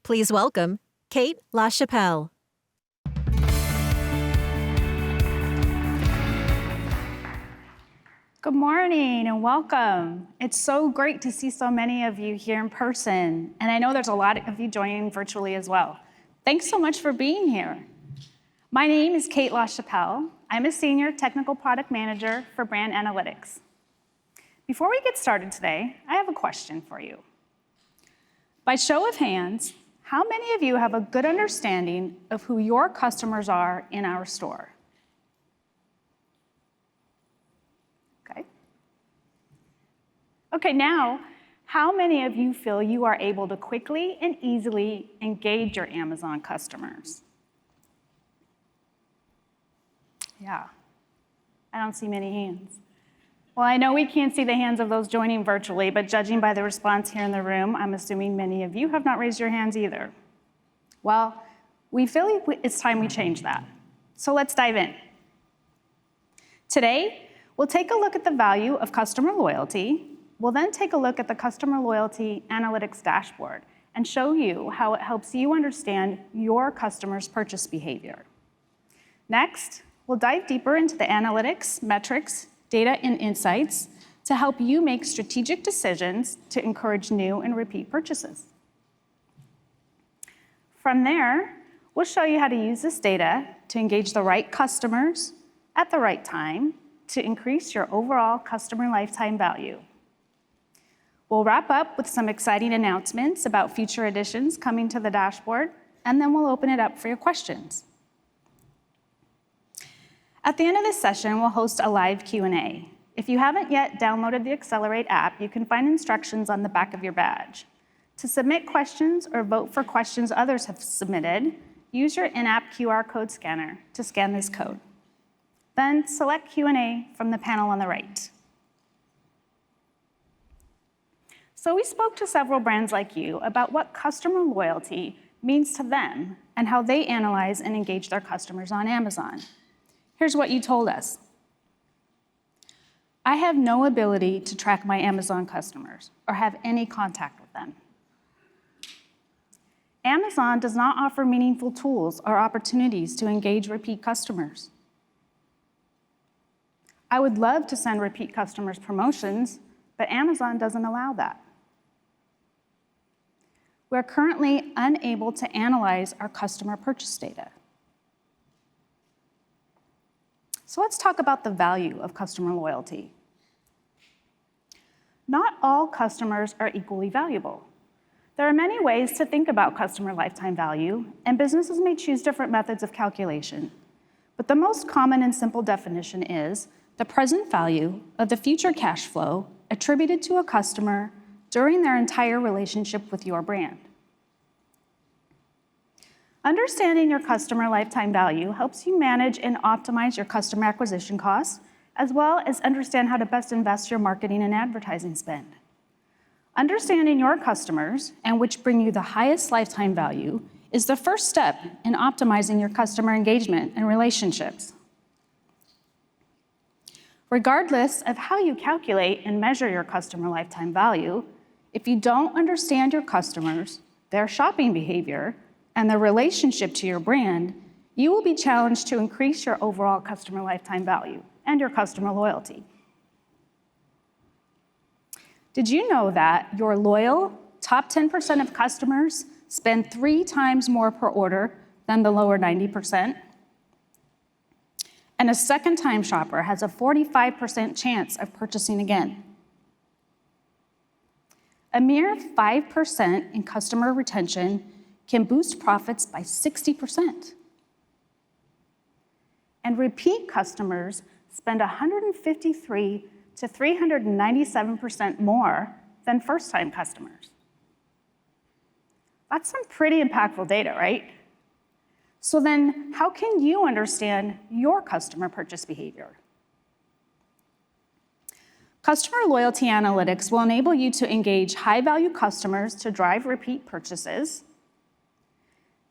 Please welcome Kate LaChapelle. Good morning and welcome. It's so great to see so many of you here in person, and I know there's a lot of you joining virtually as well. Thanks so much for being here. My name is Kate LaChapelle. I'm a Senior Technical Product Manager for Brand Analytics. Before we get started today, I have a question for you. By show of hands, how many of you have a good understanding of who your customers are in our store? Okay, now, how many of you feel you are able to quickly and easily engage your Amazon customers? Yeah, I don't see many hands. Well, I know we can't see the hands of those joining virtually, but judging by the response here in the room, I'm assuming many of you have not raised your hands either. Well, we feel it's time we change that. So let's dive in. Today, we'll take a look at the value of customer loyalty. We'll then take a look at the Customer Loyalty Analytics dashboard and show you how it helps you understand your customers' purchase behavior. Next, we'll dive deeper into the analytics, metrics, data, and insights to help you make strategic decisions to encourage new and repeat purchases. From there, we'll show you how to use this data to engage the right customers at the right time to increase your overall customer lifetime value. We'll wrap up with some exciting announcements about future additions coming to the dashboard, and then we'll open it up for your questions. At the end of this session, we'll host a live Q&A. If you haven't yet downloaded the Accelerate app, you can find instructions on the back of your badge. To submit questions or vote for questions others have submitted, use your in-app QR code scanner to scan this code. Then select Q&A from the panel on the right. So we spoke to several brands like you about what customer loyalty means to them and how they analyze and engage their customers on Amazon. Here's what you told us. I have no ability to track my Amazon customers or have any contact with them. Amazon does not offer meaningful tools or opportunities to engage repeat customers. I would love to send repeat customers promotions, but Amazon doesn't allow that. We're currently unable to analyze our customer purchase data. So let's talk about the value of customer loyalty. Not all customers are equally valuable. There are many ways to think about customer lifetime value, and businesses may choose different methods of calculation. But the most common and simple definition is the present value of the future cash flow attributed to a customer during their entire relationship with your brand. Understanding your customer lifetime value helps you manage and optimize your customer acquisition costs, as well as understand how to best invest your marketing and advertising spend. Understanding your customers, and which bring you the highest lifetime value, is the first step in optimizing your customer engagement and relationships. Regardless of how you calculate and measure your customer lifetime value, if you don't understand your customers, their shopping behavior, and their relationship to your brand, you will be challenged to increase your overall customer lifetime value and your customer loyalty. Did you know that your loyal top 10% of customers spend 3 times more per order than the lower 90%? And a second-time shopper has a 45% chance of purchasing again. A mere 5% in customer retention can boost profits by 60%. And repeat customers spend 153 to 397% more than first-time customers. That's some pretty impactful data, right? So then, how can you understand your customer purchase behavior? Customer Loyalty Analytics will enable you to engage high-value customers to drive repeat purchases,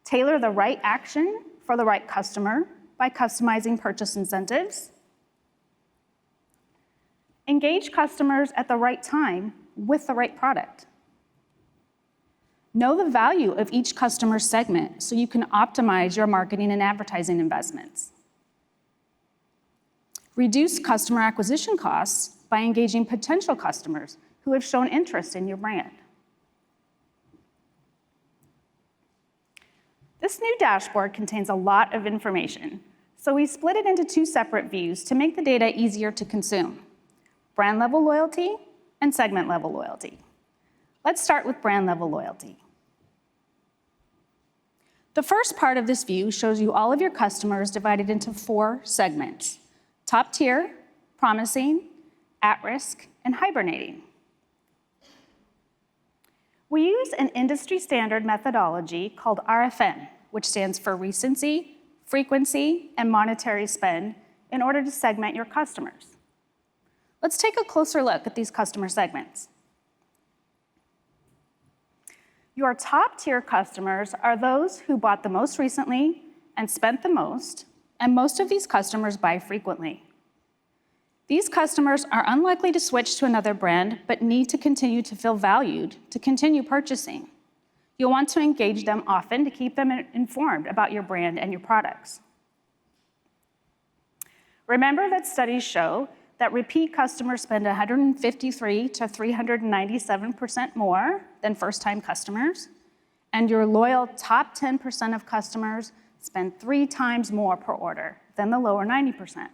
tailor the right action for the right customer by customizing purchase incentives, engage customers at the right time with the right product, Know the value of each customer segment so you can optimize your marketing and advertising investments. Reduce customer acquisition costs by engaging potential customers who have shown interest in your brand. This new dashboard contains a lot of information, so we split it into two separate views to make the data easier to consume: brand level loyalty and segment level loyalty. Let's start with brand level loyalty. The first part of this view shows you all of your customers divided into 4 segments: top tier, promising, at risk, and hibernating. We use an industry standard methodology called RFM, which stands for recency, frequency, and monetary spend, in order to segment your customers. Let's take a closer look at these customer segments. Your top tier customers are those who bought the most recently and spent the most, and most of these customers buy frequently. These customers are unlikely to switch to another brand, but need to continue to feel valued to continue purchasing. You'll want to engage them often to keep them informed about your brand and your products. Remember that studies show that repeat customers spend 153 to 397% more than first-time customers, and your loyal top 10% of customers spend 3 times more per order than the lower 90%.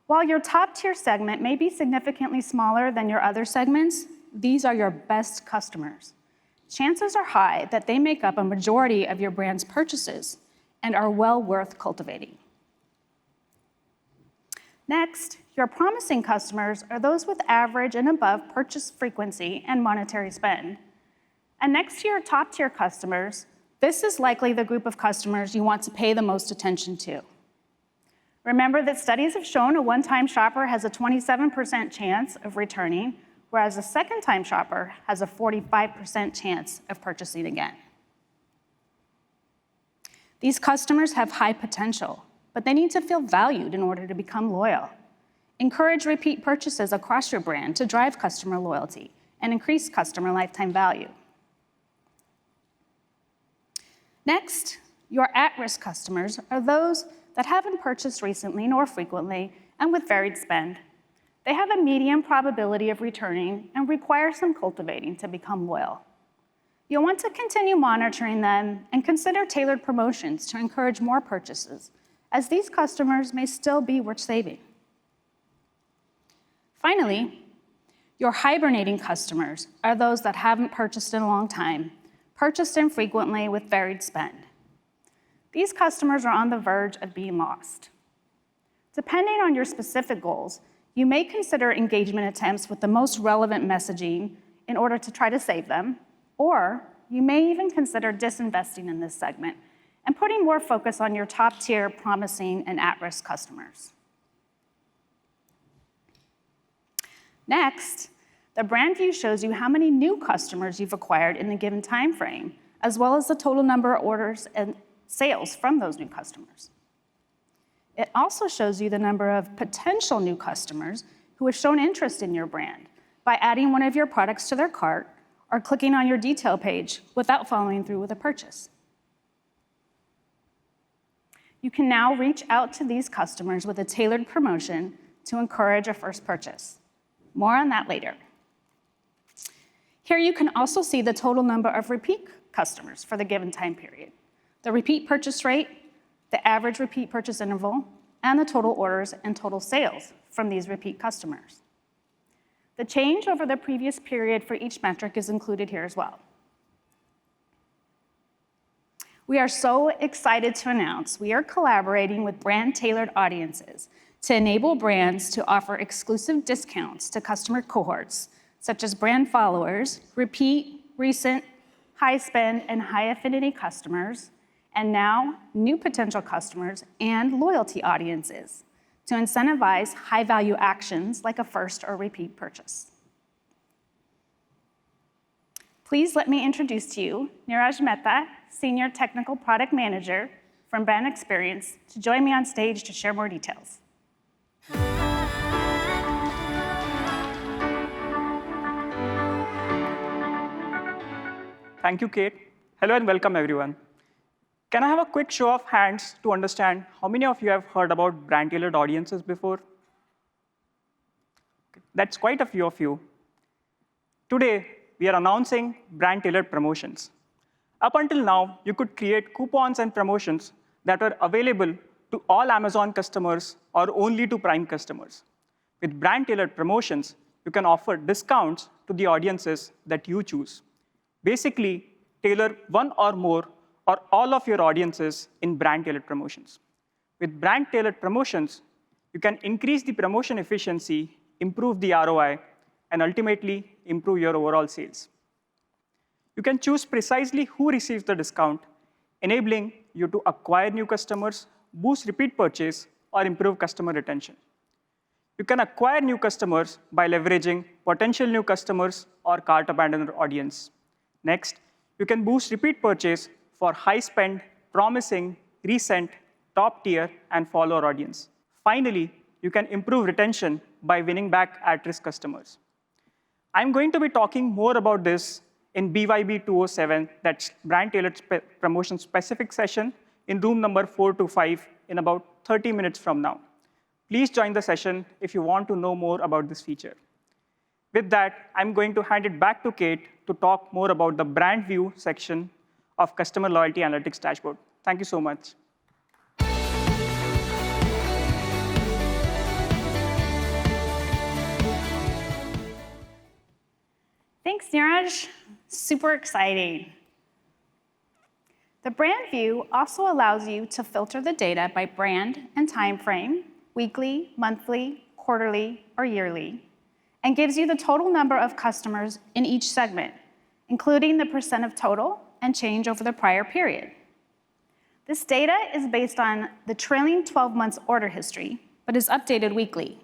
While your top-tier segment may be significantly smaller than your other segments, these are your best customers. Chances are high that they make up a majority of your brand's purchases and are well worth cultivating. Next, your promising customers are those with average and above purchase frequency and monetary spend. And next to your top-tier customers, this is likely the group of customers you want to pay the most attention to. Remember that studies have shown a one-time shopper has a 27% chance of returning, whereas a second-time shopper has a 45% chance of purchasing again. These customers have high potential, but they need to feel valued in order to become loyal. Encourage repeat purchases across your brand to drive customer loyalty and increase customer lifetime value. Next, your at-risk customers are those that haven't purchased recently nor frequently and with varied spend. They have a medium probability of returning and require some cultivating to become loyal. You'll want to continue monitoring them and consider tailored promotions to encourage more purchases, as these customers may still be worth saving. Finally, your hibernating customers are those that haven't purchased in a long time, purchased infrequently with varied spend. These customers are on the verge of being lost. Depending on your specific goals, you may consider engagement attempts with the most relevant messaging in order to try to save them, or you may even consider disinvesting in this segment and putting more focus on your top-tier, promising, and at-risk customers. Next, the brand view shows you how many new customers you've acquired in a given time frame, as well as the total number of orders and sales from those new customers. It also shows you the number of potential new customers who have shown interest in your brand by adding one of your products to their cart or clicking on your detail page without following through with a purchase. You can now reach out to these customers with a tailored promotion to encourage a first purchase. More on that later. Here you can also see the total number of repeat customers for the given time period, the repeat purchase rate, the average repeat purchase interval, and the total orders and total sales from these repeat customers. The change over the previous period for each metric is included here as well. We are so excited to announce we are collaborating with brand-tailored audiences to enable brands to offer exclusive discounts to customer cohorts, such as brand followers, repeat, recent, high spend, and high affinity customers, and now new potential customers and loyalty audiences to incentivize high-value actions like a first or repeat purchase. Please let me introduce to you Neeraj Mehta, Senior Technical Product Manager from Brand Experience, to join me on stage to share more details. Thank you, Kate. Hello and welcome, everyone. Can I have a quick show of hands to understand how many of you have heard about brand-tailored audiences before? That's quite a few of you. Today, we are announcing brand-tailored promotions. Up until now, you could create coupons and promotions that are available to all Amazon customers or only to Prime customers. With brand-tailored promotions, you can offer discounts to the audiences that you choose. Basically, tailor one or more or all of your audiences in brand-tailored promotions. With brand-tailored promotions, you can increase the promotion efficiency, improve the ROI, and ultimately improve your overall sales. You can choose precisely who receives the discount, enabling you to acquire new customers, boost repeat purchase, or improve customer retention. You can acquire new customers by leveraging potential new customers or cart abandoner audience. Next, you can boost repeat purchase for high-spend, promising, recent, top-tier, and follower audience. Finally, you can improve retention by winning back at-risk customers. I'm going to be talking more about this in BYB 207, that's brand-tailored promotion specific session, in room number 425 in about 30 minutes from now. Please join the session if you want to know more about this feature. With that, I'm going to hand it back to Kate to talk more about the brand view section of Customer Loyalty Analytics Dashboard. Thank you so much. Thanks, Neeraj. Super exciting. The brand view also allows you to filter the data by brand and time frame, weekly, monthly, quarterly, or yearly, and gives you the total number of customers in each segment, including the percent of total and change over the prior period. This data is based on the trailing 12 months order history, but is updated weekly.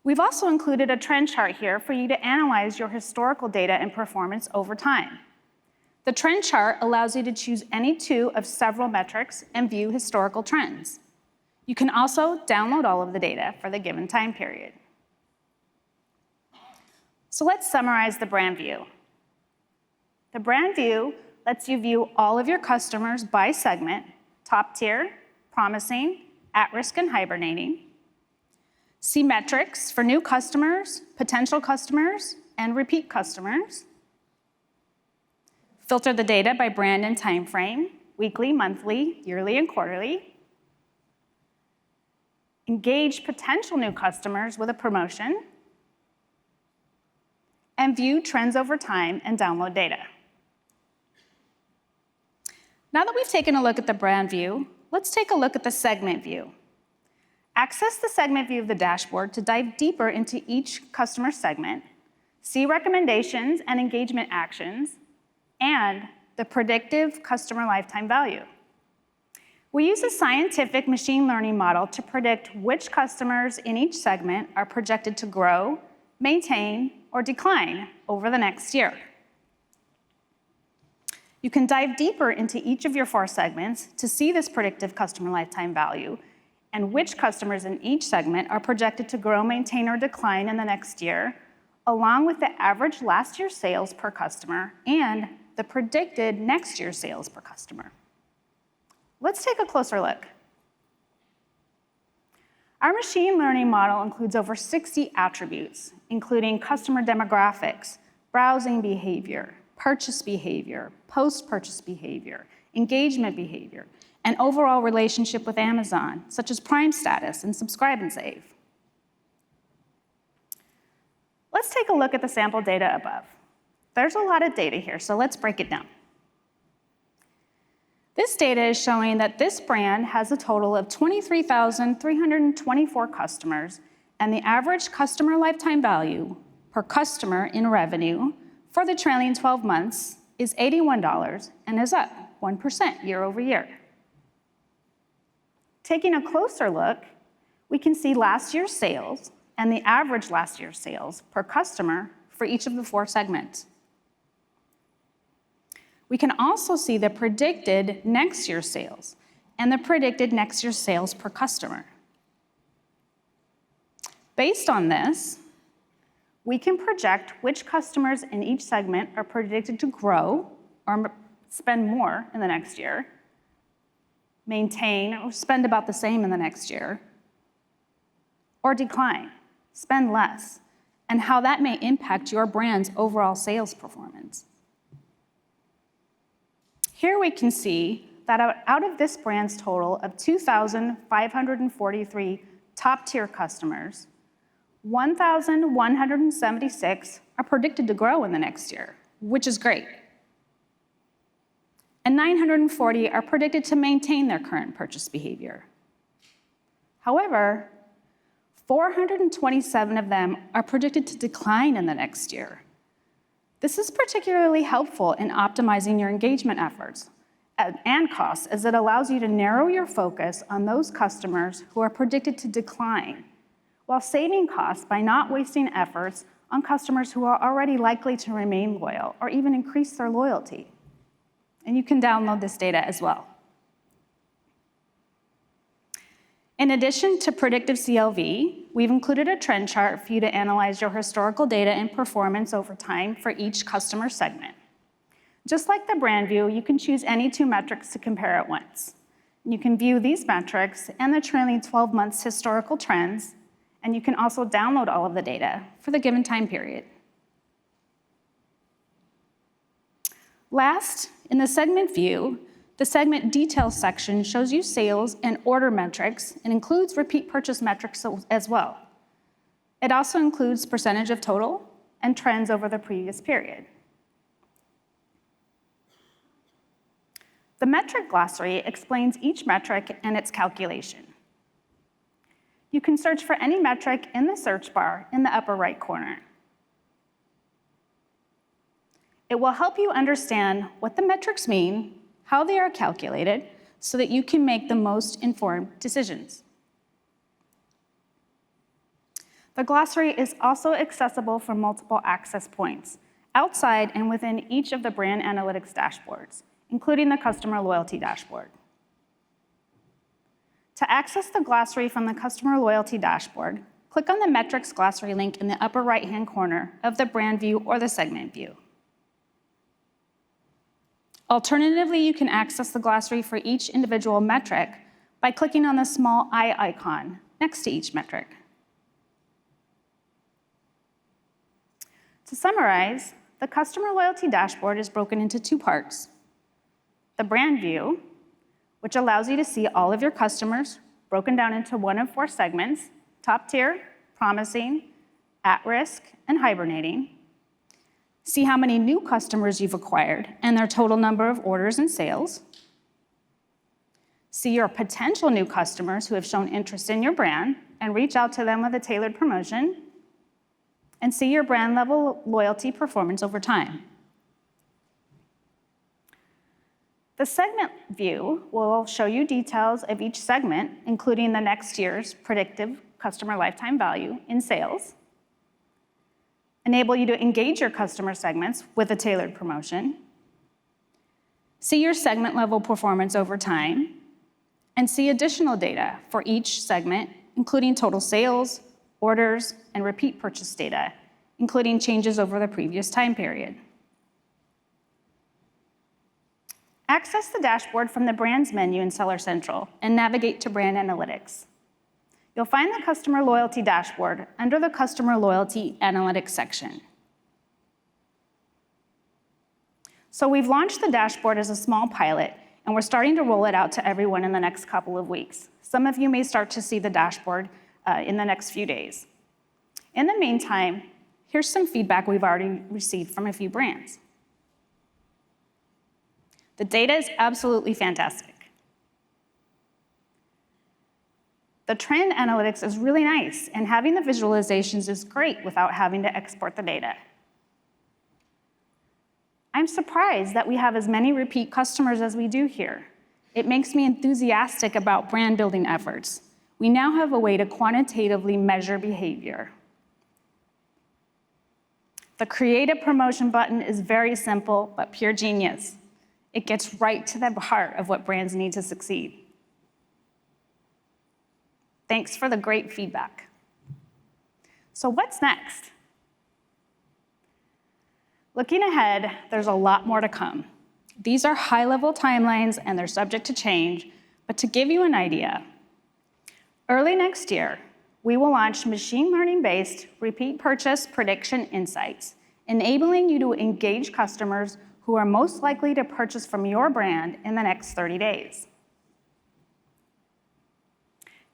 We've also included a trend chart here for you to analyze your historical data and performance over time. The trend chart allows you to choose any two of several metrics and view historical trends. You can also download all of the data for the given time period. So let's summarize the brand view. The brand view lets you view all of your customers by segment, top tier, promising, at-risk, and hibernating. See metrics for new customers, potential customers, and repeat customers. Filter the data by brand and time frame, weekly, monthly, yearly, and quarterly. Engage potential new customers with a promotion, and view trends over time and download data. Now that we've taken a look at the brand view, let's take a look at the segment view. Access the segment view of the dashboard to dive deeper into each customer segment, see recommendations and engagement actions, and the predictive customer lifetime value. We use a scientific machine learning model to predict which customers in each segment are projected to grow, maintain, or decline over the next year. You can dive deeper into each of your 4 segments to see this predictive customer lifetime value and which customers in each segment are projected to grow, maintain, or decline in the next year, along with the average last year's sales per customer and the predicted next year's sales per customer. Let's take a closer look. Our machine learning model includes over 60 attributes, including customer demographics, browsing behavior, purchase behavior, post-purchase behavior, engagement behavior, and overall relationship with Amazon, such as Prime status and subscribe and save. Let's take a look at the sample data above. There's a lot of data here, so let's break it down. This data is showing that this brand has a total of 23,324 customers, and the average customer lifetime value per customer in revenue for the trailing 12 months is $81 and is up 1% year over year. Taking a closer look, we can see last year's sales and the average last year's sales per customer for each of the 4 segments. We can also see the predicted next year's sales and the predicted next year's sales per customer. Based on this, we can project which customers in each segment are predicted to grow or spend more in the next year, maintain or spend about the same in the next year, or decline, spend less, and how that may impact your brand's overall sales performance. Here we can see that out of this brand's total of 2,543 top-tier customers, 1,176 are predicted to grow in the next year, which is great. And 940 are predicted to maintain their current purchase behavior. However, 427 of them are predicted to decline in the next year. This is particularly helpful in optimizing your engagement efforts and costs, as it allows you to narrow your focus on those customers who are predicted to decline, while saving costs by not wasting efforts on customers who are already likely to remain loyal or even increase their loyalty. And you can download this data as well. In addition to predictive CLV, we've included a trend chart for you to analyze your historical data and performance over time for each customer segment. Just like the brand view, you can choose any 2 metrics to compare at once. You can view these metrics and the trailing 12 months historical trends, and you can also download all of the data for the given time period. Last, in the segment view, the segment details section shows you sales and order metrics and includes repeat purchase metrics as well. It also includes percentage of total and trends over the previous period. The metric glossary explains each metric and its calculation. You can search for any metric in the search bar in the upper right corner. It will help you understand what the metrics mean, how they are calculated, so that you can make the most informed decisions. The glossary is also accessible from multiple access points, outside and within each of the brand analytics dashboards, including the customer loyalty dashboard. To access the glossary from the customer loyalty dashboard, click on the metrics glossary link in the upper right-hand corner of the brand view or the segment view. Alternatively, you can access the glossary for each individual metric by clicking on the small eye icon next to each metric. To summarize, the customer loyalty dashboard is broken into 2 parts. The brand view, which allows you to see all of your customers broken down into 1 of 4 segments: top tier, promising, at risk, and hibernating. See how many new customers you've acquired and their total number of orders and sales. See your potential new customers who have shown interest in your brand and reach out to them with a tailored promotion. And see your brand level loyalty performance over time. The segment view will show you details of each segment, including the next year's predictive customer lifetime value in sales, enable you to engage your customer segments with a tailored promotion, see your segment level performance over time, and see additional data for each segment, including total sales, orders, and repeat purchase data, including changes over the previous time period. Access the dashboard from the Brands menu in Seller Central and navigate to Brand Analytics. You'll find the Customer Loyalty dashboard under the Customer Loyalty Analytics section. So we've launched the dashboard as a small pilot, and we're starting to roll it out to everyone in the next couple of weeks. Some of you may start to see the dashboard in the next few days. In the meantime, here's some feedback we've already received from a few brands. The data is absolutely fantastic. The trend analytics is really nice, and having the visualizations is great without having to export the data. I'm surprised that we have as many repeat customers as we do here. It makes me enthusiastic about brand building efforts. We now have a way to quantitatively measure behavior. The Create a Promotion button is very simple, but pure genius. It gets right to the heart of what brands need to succeed. Thanks for the great feedback. So what's next? Looking ahead, there's a lot more to come. These are high-level timelines and they're subject to change, but to give you an idea, early next year, we will launch machine learning-based repeat purchase prediction insights, enabling you to engage customers who are most likely to purchase from your brand in the next 30 days.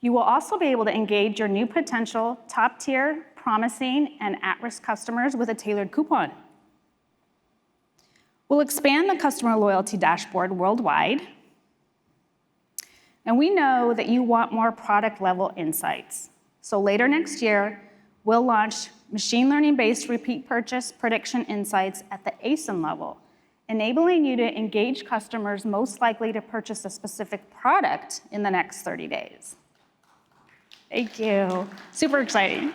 You will also be able to engage your new potential top-tier, promising, and at-risk customers with a tailored coupon. We'll expand the customer loyalty dashboard worldwide, and we know that you want more product-level insights. So later next year, we'll launch machine learning-based repeat purchase prediction insights at the ASIN level, enabling you to engage customers most likely to purchase a specific product in the next 30 days. Thank you. Super exciting.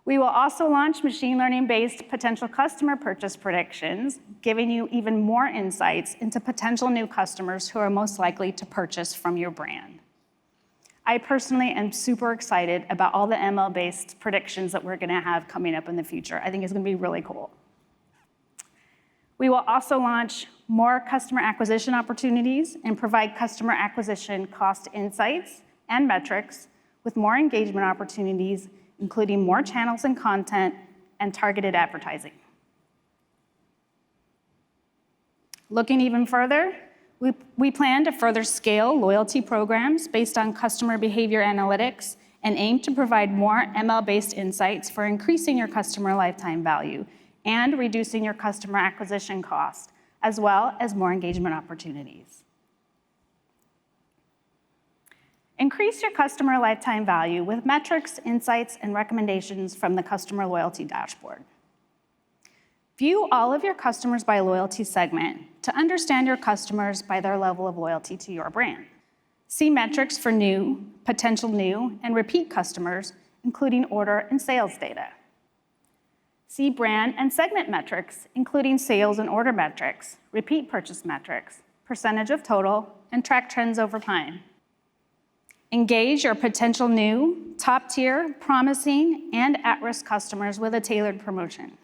We will also launch machine learning-based potential customer purchase predictions, giving you even more insights into potential new customers who are most likely to purchase from your brand. I personally am super excited about all the ML-based predictions that we're gonna have coming up in the future. I think it's gonna be really cool. We will also launch more customer acquisition opportunities and provide customer acquisition cost insights and metrics with more engagement opportunities, including more channels and content and targeted advertising. Looking even further, we plan to further scale loyalty programs based on customer behavior analytics and aim to provide more ML-based insights for increasing your customer lifetime value and reducing your customer acquisition cost, as well as more engagement opportunities. Increase your customer lifetime value with metrics, insights, and recommendations from the customer loyalty dashboard. View all of your customers by loyalty segment to understand your customers by their level of loyalty to your brand. See metrics for new, potential new, and repeat customers, including order and sales data. See brand and segment metrics, including sales and order metrics, repeat purchase metrics, percentage of total, and track trends over time. Engage your potential new, top-tier, promising, and at-risk customers with a tailored promotion.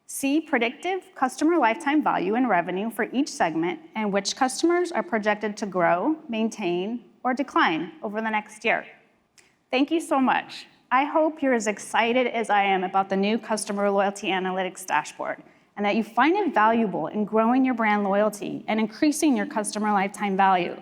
See predictive customer lifetime value and revenue for each segment and which customers are projected to grow, maintain, or decline over the next year. Thank you so much. I hope you're as excited as I am about the new customer loyalty analytics dashboard and that you find it valuable in growing your brand loyalty and increasing your customer lifetime value.